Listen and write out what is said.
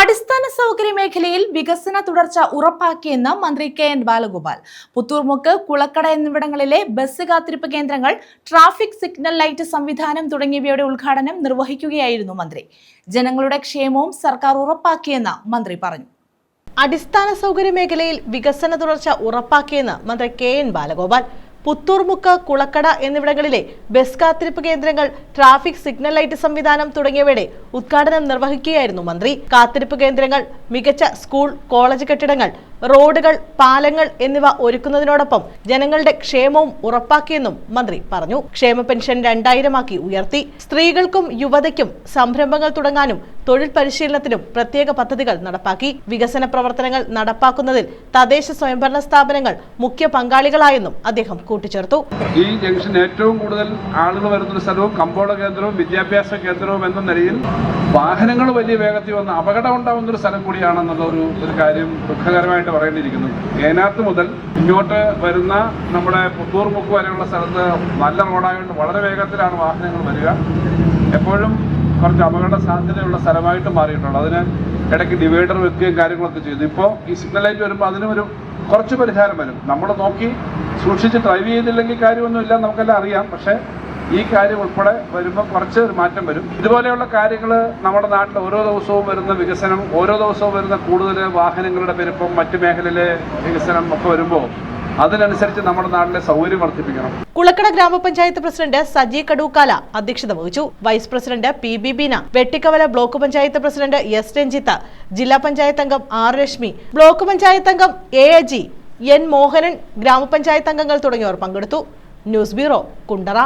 അടിസ്ഥാന സൗകര്യ മേഖലയിൽ വികസന തുടർച്ച ഉറപ്പാക്കിയെന്ന് മന്ത്രി കെ.എൻ. ബാലഗോപാൽ. പുത്തൂർമുക്ക്, കുളക്കട എന്നിവിടങ്ങളിലെ ബസ് കാത്തിരിപ്പ് കേന്ദ്രങ്ങൾ, ട്രാഫിക് സിഗ്നൽ ലൈറ്റ് സംവിധാനം തുടങ്ങിയവയുടെ ഉദ്ഘാടനം നിർവഹിക്കുകയായിരുന്നു മന്ത്രി. ജനങ്ങളുടെ ക്ഷേമവും സർക്കാർ ഉറപ്പാക്കിയെന്ന് മന്ത്രി പറഞ്ഞു. അടിസ്ഥാന സൗകര്യ മേഖലയിൽ വികസന തുടർച്ച ഉറപ്പാക്കിയെന്ന് മന്ത്രി കെ.എൻ. ബാലഗോപാൽ. പുത്തൂർമുക്ക്, കുളക്കട എന്നിവിടങ്ങളിലെ ബസ് കാത്തിരിപ്പ് കേന്ദ്രങ്ങൾ, ട്രാഫിക് സിഗ്നൽ ലൈറ്റ് സംവിധാനം തുടങ്ങിയവയുടെ ഉദ്ഘാടനം നിർവഹിക്കുകയായിരുന്നു മന്ത്രി. കാത്തിരിപ്പ് കേന്ദ്രങ്ങൾ, മികച്ച സ്കൂൾ, കോളേജ് കെട്ടിടങ്ങൾ, റോഡുകൾ, പാലങ്ങൾ എന്നിവ ഒരുക്കുന്നതിനോടൊപ്പം ജനങ്ങളുടെ ക്ഷേമവും ഉറപ്പാക്കിയെന്നും മന്ത്രി പറഞ്ഞു. ക്ഷേമ പെൻഷൻ 2000 ഉയർത്തി. സ്ത്രീകൾക്കും യുവതയ്ക്കും സംരംഭങ്ങൾ തുടങ്ങാനും തൊഴിൽ പരിശീലനത്തിനും പ്രത്യേക പദ്ധതികൾ നടപ്പാക്കി. വികസന പ്രവർത്തനങ്ങൾ നടപ്പാക്കുന്നതിൽ തദ്ദേശ സ്വയംഭരണ സ്ഥാപനങ്ങൾ മുഖ്യ പങ്കാളികളായെന്നും അദ്ദേഹം കൂട്ടിച്ചേർത്തു. ഈ ജംഗ്ഷൻ ഏറ്റവും കൂടുതൽ ആളുകൾ വരുന്ന സ്ഥലവും കമ്പോള കേന്ദ്രവും വിദ്യാഭ്യാസ കേന്ദ്രവും എന്ന നിലയിൽ വാഹനങ്ങൾ വലിയ വേഗത്തിൽ വന്ന് അപകടം ഉണ്ടാവുന്ന ഒരു സ്ഥലം കൂടിയാണെന്നുള്ള ഒരു കാര്യം ദുഃഖകരമായിട്ട് പറയേണ്ടിയിരിക്കുന്നു. ഏനാത്ത് മുതൽ ഇങ്ങോട്ട് വരുന്ന നമ്മുടെ പുത്തൂർമുക്ക് വരെയുള്ള സ്ഥലത്ത് നല്ല റോഡായതുകൊണ്ട് വളരെ വേഗത്തിലാണ് വാഹനങ്ങൾ വരിക. എപ്പോഴും കുറച്ച് അപകട സാധ്യതയുള്ള സ്ഥലമായിട്ട് മാറിയിട്ടുണ്ട്. അതിന് ഇടയ്ക്ക് ഡിവൈഡർ വെക്കുകയും കാര്യങ്ങളൊക്കെ ചെയ്തു. ഇപ്പോൾ ഈ സിഗ്നൽ ലൈറ്റ് വരുമ്പോൾ അതിനും കുറച്ച് പരിഹാരം വരും. നമ്മൾ നോക്കി സൂക്ഷിച്ച് ഡ്രൈവ് ചെയ്തില്ലെങ്കിൽ കാര്യമൊന്നുമില്ല, നമുക്കെല്ലാം അറിയാം. പക്ഷേ ഈ കാര്യം ഉൾപ്പെടെ വരുമ്പോൾ കുറച്ച് ഒരു മാറ്റം വരും. ഇതുപോലെയുള്ള കാര്യങ്ങൾ നമ്മുടെ നാട്ടിൽ ഓരോ ദിവസവും വരുന്ന വികസനം, ഓരോ ദിവസവും വരുന്ന കൂടുതൽ വാഹനങ്ങളുടെ പെരുപ്പം, മറ്റു മേഖലയിലെ വികസനം ഒക്കെ വരുമ്പോൾ അതിനനുസരിച്ച് നമ്മുടെ നാട്ടിലെ സൗകര്യം വർദ്ധിപ്പിക്കണം. കുളക്കട ഗ്രാമപഞ്ചായത്ത് പ്രസിഡന്റ് സജി കടൂക്കാല അധ്യക്ഷത വഹിച്ചു. Vice president P B. Beena, Vettikkavala block panchayat president S. Ranjith, ജില്ലാ പഞ്ചായത്ത് അംഗം ആർ. രശ്മി, ബ്ലോക്ക് പഞ്ചായത്ത് അംഗം എ. അജി, എൻ. മോഹനൻ, ഗ്രാമപഞ്ചായത്ത് അംഗങ്ങൾ തുടങ്ങിയവർ പങ്കെടുത്തു. News bureau, Kundara.